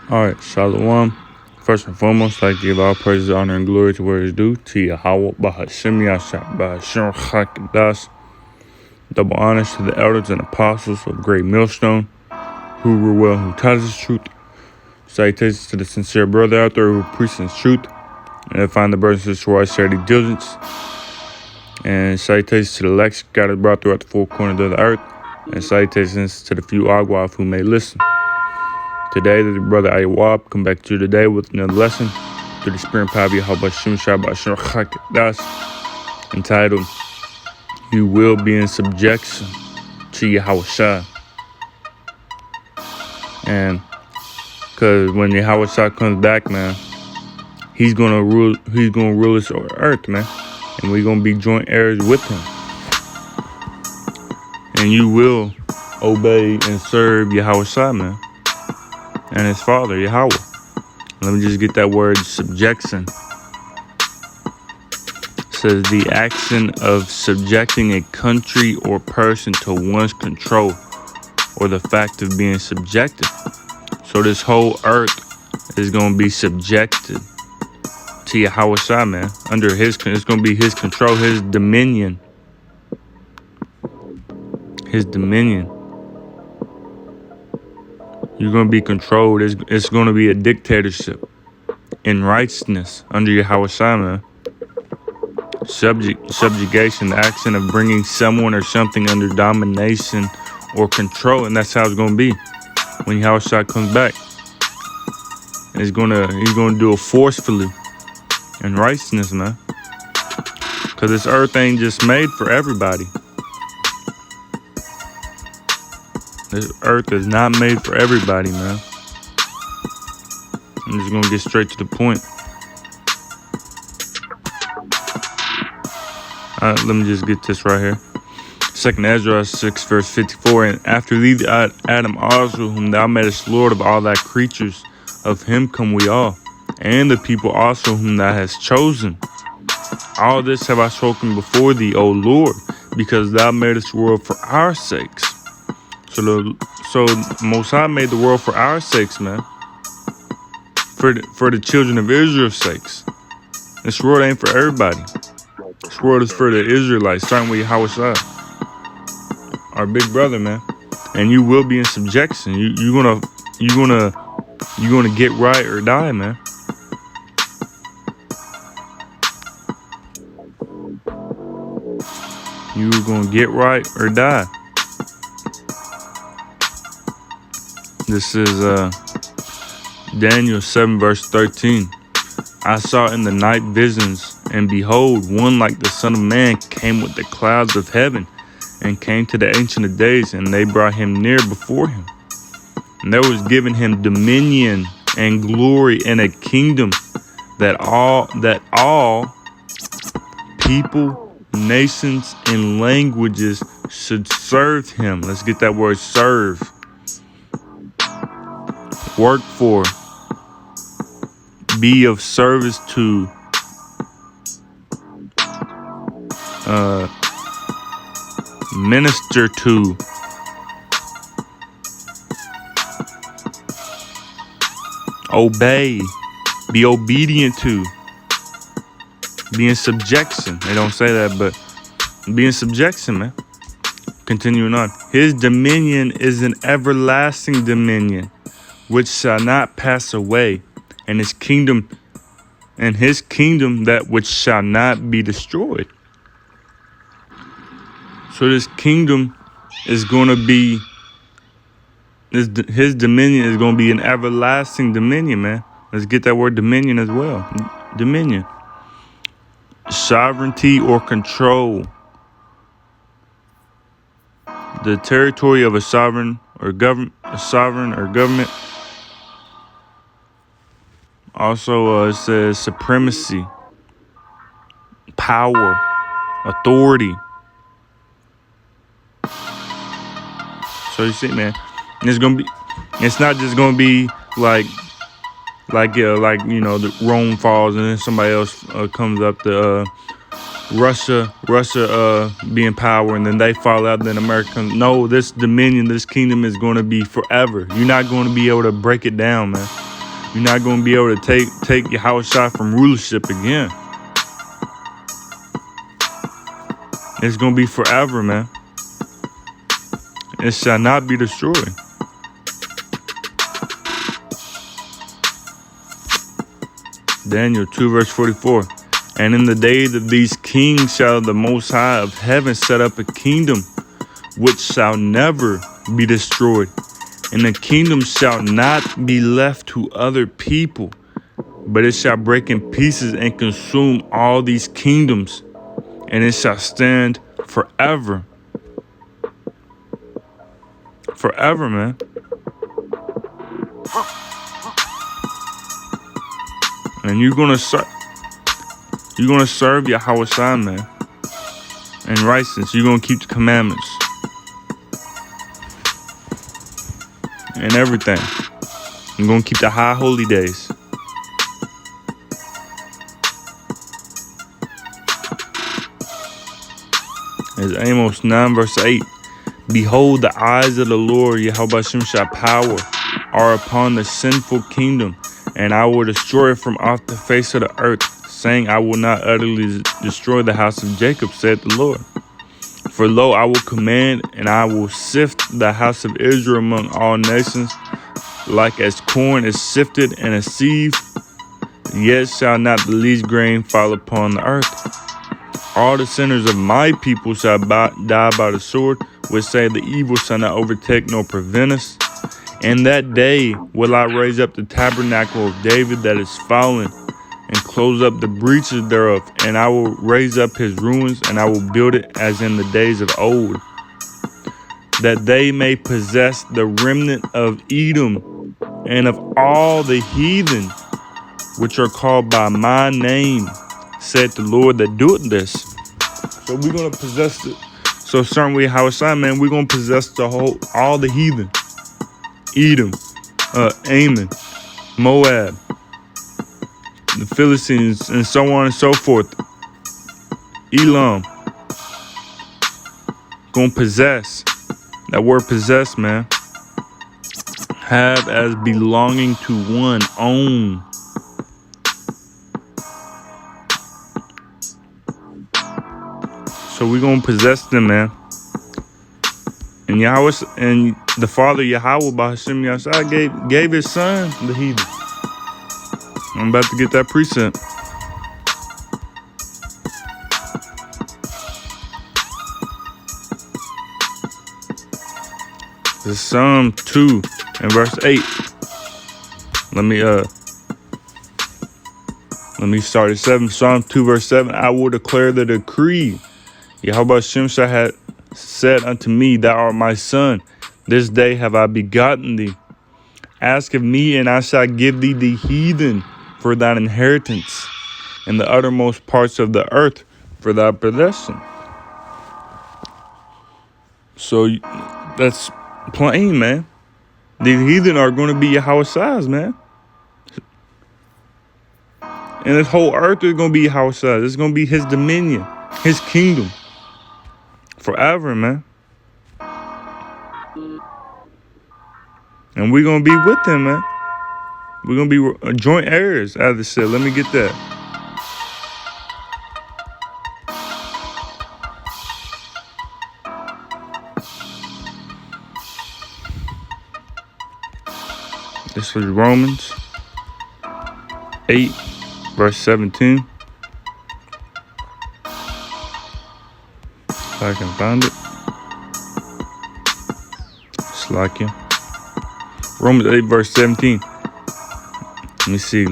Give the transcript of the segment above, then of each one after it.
Alright, Shalom. First and foremost, I give all praises, honor, and glory to where it's due. To YAHAWASHI. Double honors to the elders and apostles of Great Millstone, who rule well, who tells us truth. Salutations to the sincere brother out there who preaches truth. And I find the brothers and sisters who are sharing diligence. And salutations to the elect scattered brought throughout the four corners of the earth. And salutations to the few Agwaf who may listen. Today, the brother Ayawab come back to you today with another lesson through the spirit and power of YAHAWASHI, entitled, You Will Be in Subjection to YAHAWASHI. And because when YAHAWASHI comes back, man, he's gonna rule this earth, man. And we're gonna be joint heirs with him. And you will obey and serve YAHAWASHI, man, and his father, Yahweh. Let me just get that word, subjection. It says the action of subjecting a country or person to one's control, or the fact of being subjected. So this whole earth is going to be subjected to YAHAWASHI, man. Under it's going to be his control, his dominion. His dominion. You're going to be controlled. It's going to be a dictatorship in righteousness under YAHAWASHI, man. Subjugation, the action of bringing someone or something under domination or control. And that's how it's going to be when YAHAWASHI comes back. And he's going to do it forcefully in righteousness, man. Because this earth ain't just made for everybody. This earth is not made for everybody, man. I'm just going to get straight to the point. Let me just get this right here. 2 Ezra 6 verse 54. And after thee Adam also, whom thou madest Lord of all thy creatures, of him come we all, and the people also whom thou hast chosen. All this have I spoken before thee, O Lord, because thou madest the world for our sakes. So Most High made the world for our sakes, man. For the children of Israel's sakes. This world ain't for everybody. This world is for the Israelites, starting with YAHAWASHI, our big brother, man. And you will be in subjection. You're gonna get right or die, man. You're gonna get right or die. This is Daniel 7 verse 13. I saw in the night visions, and behold, one like the Son of Man came with the clouds of heaven, and came to the Ancient of Days, and they brought him near before him. And there was given him dominion and glory and a kingdom that all people, nations, and languages should serve him. Let's get that word serve. Work for, be of service to, minister to, obey, be obedient to, be in subjection. They don't say that, but be in subjection, man. Continuing on. His dominion is an everlasting dominion, which shall not pass away, and his kingdom that which shall not be destroyed. So this kingdom is going to be, his dominion is going to be an everlasting dominion, man. Let's get that word dominion as well. Dominion. Sovereignty or control. The territory of a sovereign or government. Also, it says supremacy, power, authority. So you see, man, it's not just gonna be like the Rome falls and then somebody else comes up to Russia be in power and then they fall out, then America. No, this dominion, this kingdom is going to be forever. You're not going to be able to break it down, man. You're not going to be able to take YAHAWASHI from rulership again. It's going to be forever, man. It shall not be destroyed. Daniel 2 verse 44. And in the days of these kings shall the Most High of heaven set up a kingdom which shall never be destroyed. And the kingdom shall not be left to other people, but it shall break in pieces and consume all these kingdoms, and it shall stand forever. Forever, man. And you're gonna serve YAHAWASHI, man, in righteousness. You're gonna keep the commandments and everything. You're gonna keep the high holy days. It's Amos 9 verse 8. Behold, the eyes of the Lord YAHAWASHI power are upon the sinful kingdom, and I will destroy it from off the face of the earth, saying, I will not utterly destroy the house of Jacob, said the Lord. For lo, I will command, and I will sift the house of Israel among all nations, like as corn is sifted in a sieve, yet shall not the least grain fall upon the earth. All the sinners of my people shall die by the sword, which say the evil shall not overtake nor prevent us. In that day will I raise up the tabernacle of David that is fallen, and close up the breaches thereof, and I will raise up his ruins, and I will build it as in the days of old, that they may possess the remnant of Edom and of all the heathen which are called by my name, said the Lord that doeth this. So we're gonna possess it. So certainly YAHAWASHI, man, we're gonna possess all the heathen. Edom, Ammon, Moab, the Philistines, and so on and so forth. Elam. Gonna possess. That word possess, man. Have as belonging to one, own. So we're gonna possess them, man. And and the Father Yahweh Bahashim Yahshua gave his son the heathen. I'm about to get that precept. It's Psalm 2 and verse 8. Let me start at 7. Psalm 2 verse 7. I will declare the decree. Yahweh Shemshah had said unto me, Thou art my son. This day have I begotten thee. Ask of me, and I shall give thee the heathen for thine inheritance, and the uttermost parts of the earth for thy possession. So that's plain, man. The heathen are going to be YAHAWASHI's, man. And this whole earth is going to be YAHAWASHI's. It's going to be his dominion, his kingdom. Forever, man. And we're going to be with him, man. We're going to be joint heirs, as it said. Let me get that. This was Romans 8, verse 17. If I can find it. It's like you. Romans 8, verse 17. Let me see.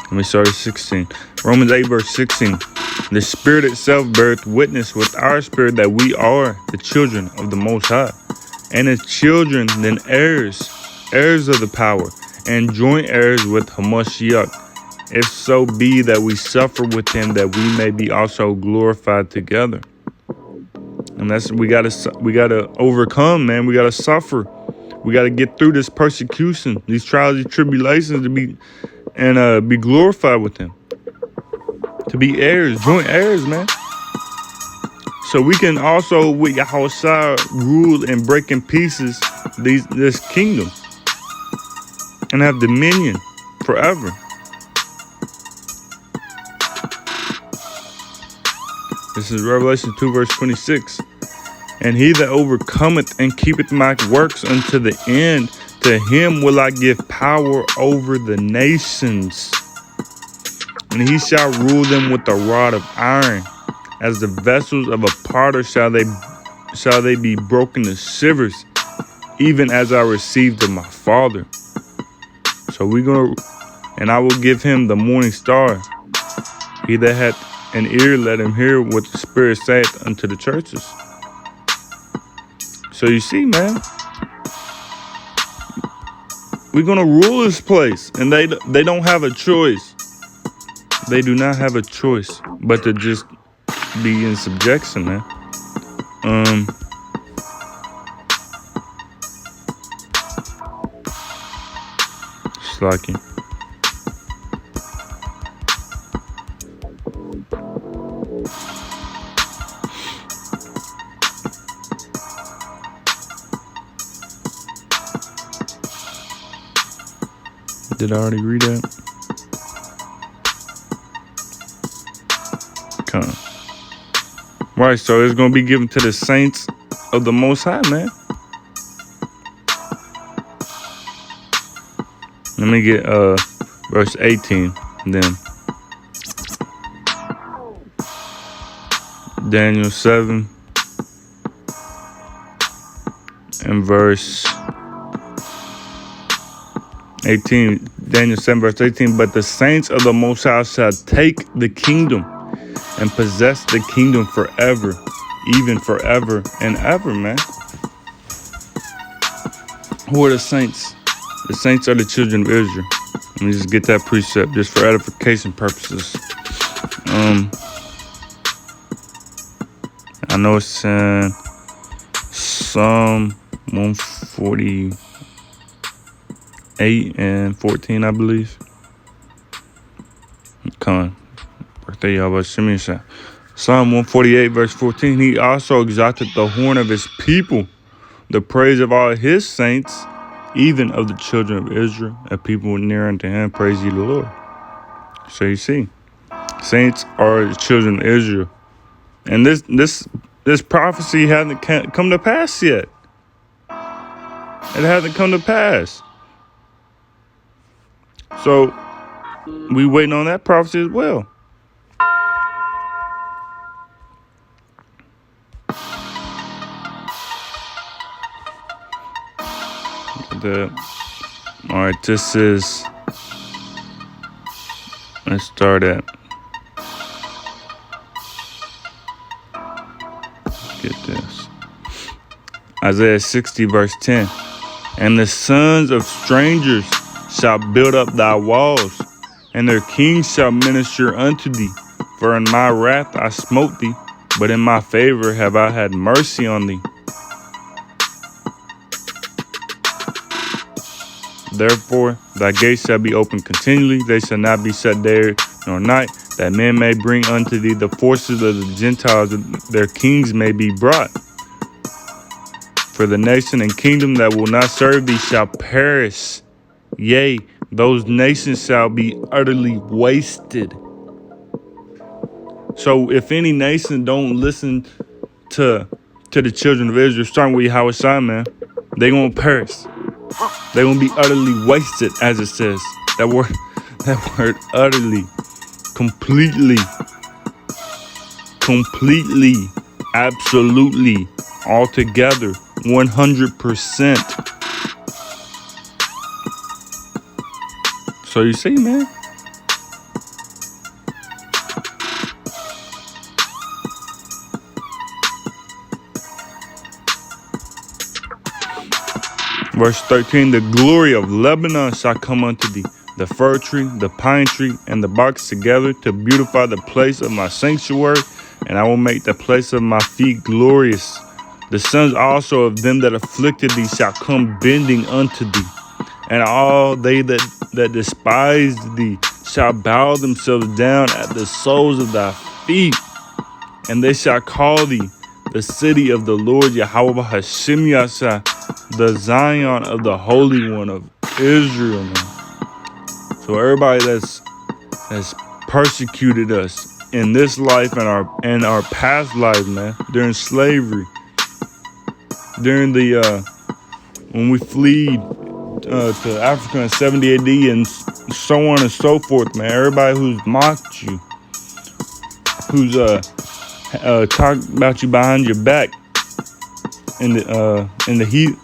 Let me start at 16. Romans 8, verse 16. The Spirit itself beareth witness with our spirit that we are the children of the Most High. And as children, then heirs, heirs of the power, and joint heirs with Hamashiach, if so be that we suffer with him, that we may be also glorified together. And that's we gotta overcome, man. We gotta suffer. We gotta get through this persecution, these trials, these tribulations, to be glorified with him. To be heirs, joint heirs, man. So we can also, with YAHAWASHI, rule and break in pieces this kingdom. and have dominion forever. This is Revelation 2 verse 26. And he that overcometh and keepeth my works unto the end, to him will I give power over the nations. And he shall rule them with a rod of iron. As the vessels of a potter shall they be broken to shivers, even as I received of my Father. So and I will give him the morning star. He that hath an ear, let him hear what the Spirit saith unto the churches. So you see, man, we're gonna rule this place, and they don't have a choice. They do not have a choice but to just be in subjection, man. Slacking. Did I already read that? Come on. Right, so it's going to be given to the saints of the Most High, man. Let me get verse 18 then. Daniel 7 and verse 18. Daniel 7 verse 18. But the saints of the Most High shall take the kingdom and possess the kingdom forever, even forever and ever, man. Who are the saints? The saints are the children of Israel. Let me just get that precept just for edification purposes. I know it's in Psalm 148 and 14, I believe. Come on. Birthday YAHAWASHI. Psalm 148 verse 14. He also exalted the horn of his people, the praise of all his saints, even of the children of Israel, and people near unto him. Praise ye the Lord. So you see, saints are the children of Israel, and this prophecy hasn't come to pass yet. It hasn't come to pass. So we waiting on that prophecy as well. All right, this is, let's start at, get this. Isaiah 60 verse 10. And the sons of strangers shall build up thy walls, and their kings shall minister unto thee. For in my wrath I smote thee, but in my favor have I had mercy on thee. Therefore, thy gates shall be open continually. They shall not be shut day nor night, that men may bring unto thee the forces of the Gentiles, that their kings may be brought. For the nation and kingdom that will not serve thee shall perish. Yea, those nations shall be utterly wasted. So if any nation don't listen to the children of Israel, starting with YAHAWASHI, man, they gonna perish. They're going to be utterly wasted, as it says. That word utterly, completely, absolutely, altogether, 100%. So you see, man. Verse 13, the glory of Lebanon shall come unto thee, the fir tree, the pine tree, and the box together to beautify the place of my sanctuary, and I will make the place of my feet glorious. The sons also of them that afflicted thee shall come bending unto thee, and all they that despised thee shall bow themselves down at the soles of thy feet, and they shall call thee the city of the Lord YAHAWASHI, the Zion of the Holy One of Israel, man. So everybody that's persecuted us in this life and our past life, man, during slavery, during the when we fled to Africa in 70 AD and so on and so forth, man. Everybody who's mocked you, who's talked about you behind your back, in the heat,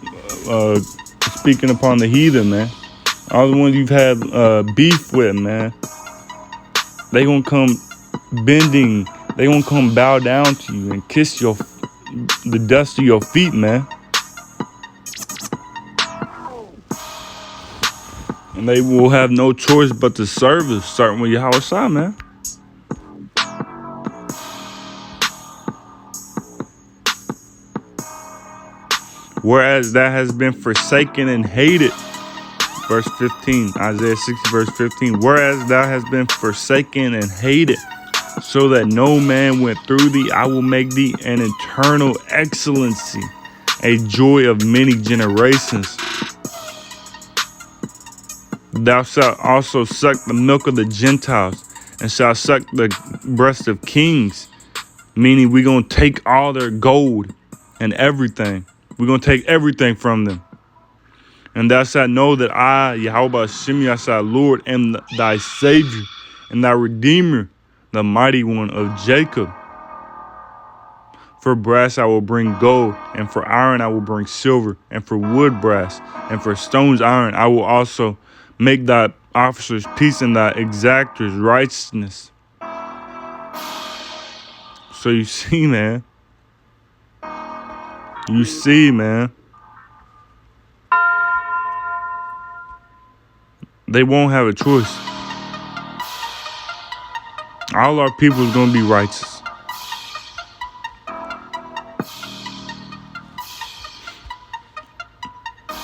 speaking upon the heathen, man. All the ones you've had beef with, man. They gonna come bending. They gonna come bow down to you and kiss the dust of your feet, man. And they will have no choice but to serve us, starting with YAHAWASHI, man. Whereas that has been forsaken and hated. Verse 15, Isaiah 60, verse 15. Whereas thou hast been forsaken and hated, so that no man went through thee, I will make thee an eternal excellency, a joy of many generations. Thou shalt also suck the milk of the Gentiles, and shalt suck the breast of kings. Meaning we're going to take all their gold and everything. We're going to take everything from them. And thou shalt know that I, YAHAWASHI, Lord, am thy Savior and thy Redeemer, the mighty one of Jacob. For brass I will bring gold, and for iron I will bring silver, and for wood brass, and for stones iron I will also make thy officers peace and thy exactors righteousness. So you see, man. You see, man. They won't have a choice. All our people is going to be righteous.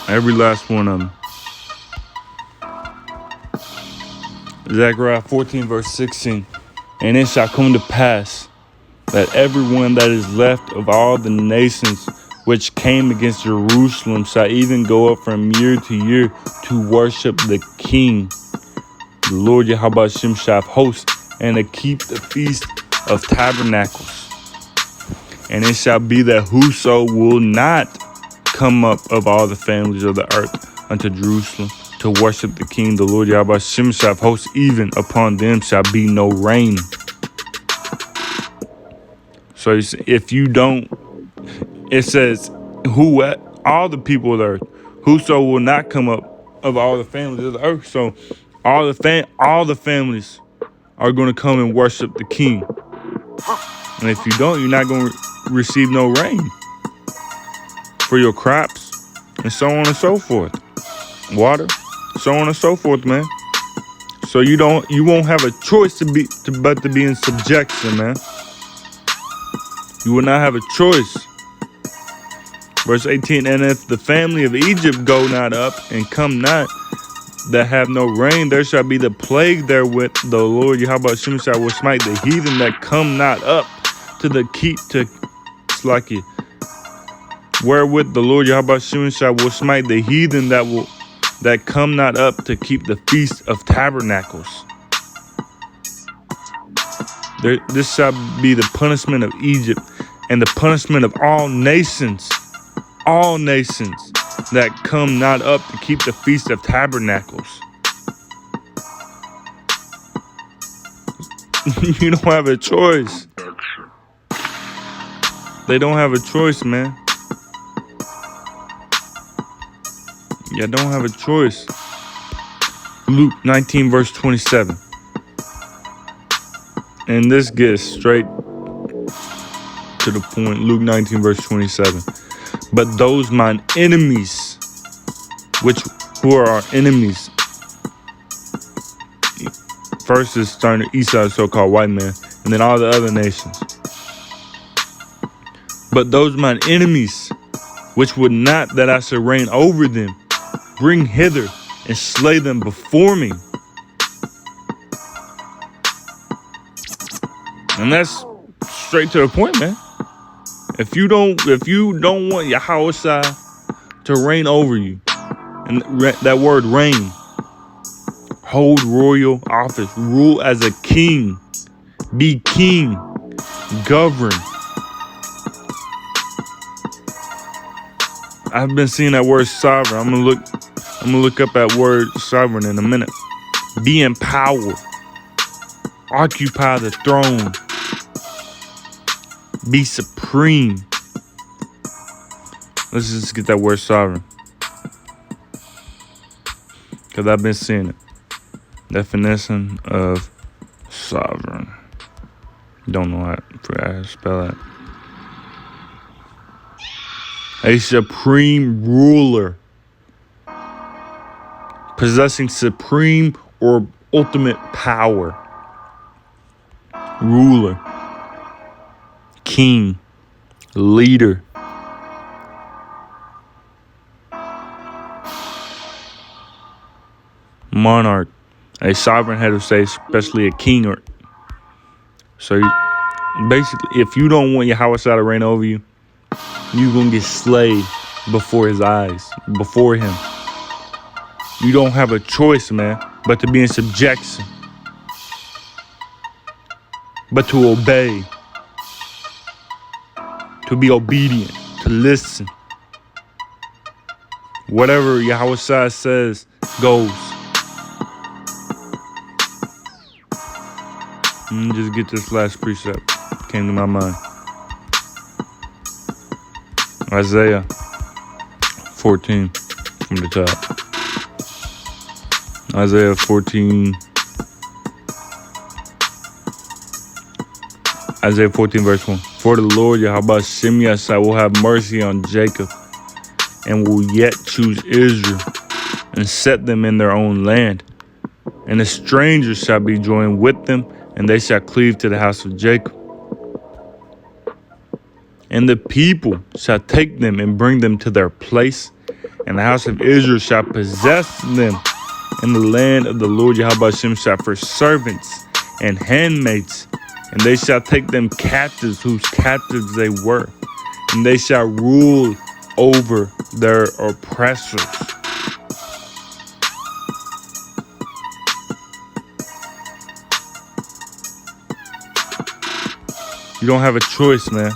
Every last one of them. Zechariah 14, verse 16. And it shall come to pass that everyone that is left of all the nations which came against Jerusalem shall even go up from year to year to worship the King, the Lord YAHAWASHI shall host, and to keep the feast of tabernacles. And it shall be that whoso will not come up of all the families of the earth unto Jerusalem to worship the King, the Lord YAHAWASHI shall host, even upon them shall be no rain. So if you don't, it says, who all the people of the earth, whoso will not come up of all the families of the earth. So all the families are going to come and worship the King. And if you don't, you're not going to receive no rain for your crops, and so on and so forth. Water, so on and so forth, man. So you won't have a choice but to be in subjection, man. You will not have a choice. Verse 18, and if the family of Egypt go not up and come not, that have no rain, there shall be the plague therewith. The Lord YAHAWASHI will smite the heathen that come not up to the keep to Slakia. Wherewith the Lord YAHAWASHI will smite the heathen that come not up to keep the feast of tabernacles. This shall be the punishment of Egypt and the punishment of all nations that come not up to keep the feast of tabernacles. You don't have a choice. They don't have a choice, man. You don't have a choice. Luke 19, verse 27. And this gets straight to the point. Luke 19, verse 27. But those mine enemies, who are our enemies? First is starting the east side, so-called white man, and then all the other nations. But those mine enemies, which would not that I should reign over them, bring hither and slay them before me. And that's straight to the point, man. If you don't want YAHAWASHI to reign over you, And that word reign. Hold royal office. Rule as a king. Be king. Govern. I've been seeing that word sovereign. I'm gonna look up that word sovereign in a minute. Be in power. Occupy the throne. Be supreme. Let's just get that word sovereign, because I've been seeing it. Definition of sovereign. Don't know how to spell that. A supreme ruler, possessing supreme or ultimate power. Ruler, king, leader. Monarch, a sovereign head of state, especially a king. Or so basically, if you don't want YAHAWASHI to reign over you, you're gonna get slayed before his eyes, before him. You don't have a choice, man, but to be in subjection, but to obey, to be obedient, to listen. Whatever YAHAWASHI says goes. Let me just get this last precept. Came to my mind. Isaiah 14 from the top. Isaiah 14. Isaiah 14 verse 1. For the Lord YAHAWASHI will have mercy on Jacob and will yet choose Israel and set them in their own land. And the strangers shall be joined with them, and they shall cleave to the house of Jacob. And the people shall take them and bring them to their place, and the house of Israel shall possess them. In the land of the Lord YAHAWASHI shall for servants and handmaids, and they shall take them captives whose captives they were, and they shall rule over their oppressors. You don't have a choice, man.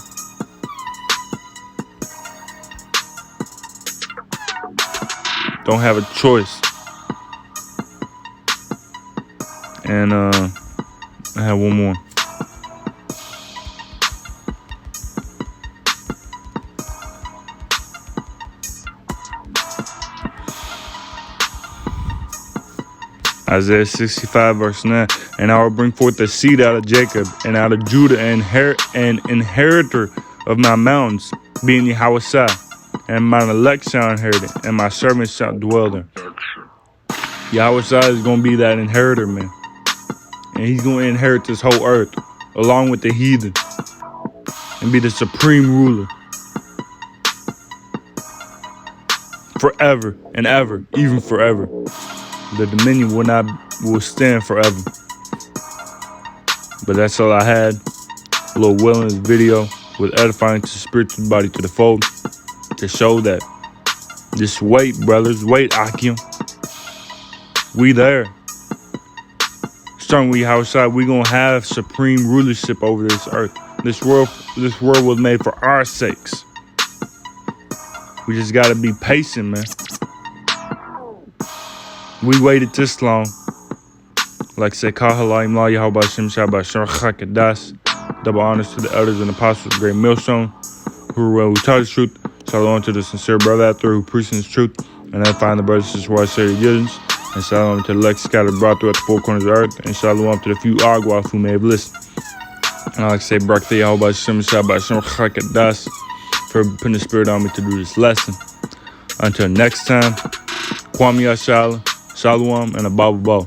Don't have a choice. And I have one more. Isaiah 65 verse 9. And I will bring forth the seed out of Jacob and out of Judah, and an inheritor of my mountains, being YAHAWASHI. And mine elect shall inherit it, and my servants shall dwell there. YAHAWASHI is going to be that inheritor, man. And he's going to inherit this whole earth, along with the heathen, and be the supreme ruler. Forever and ever, even forever. The dominion will stand forever. But that's all I had. A little wellness video with edifying to spiritual body to the fold, to show that just wait, brothers, wait, Akim. We there. Starting with YAHAWASHI, we gonna have supreme rulership over this earth. This world was made for our sakes. We just gotta be patient, man. We waited this long. Like say, Kahalayim La YAHAWASHI Shabbat Shachakadas. Double honors to the elders and apostles of Great Millstone, who taught the truth. Shalom to the sincere brother out there who preaches his truth, and edifying the brothers and sisters who are sharing religions. And shalom to the elect scattered abroad throughout the four corners of the earth. And shalom to the few Agwas who may have listened. And I like to say, Barak YAHAWASHI Shabbat Shachakadas, for putting the spirit on me to do this lesson. Until next time, Kwame Yashala, Shalom, and a Bible Bow.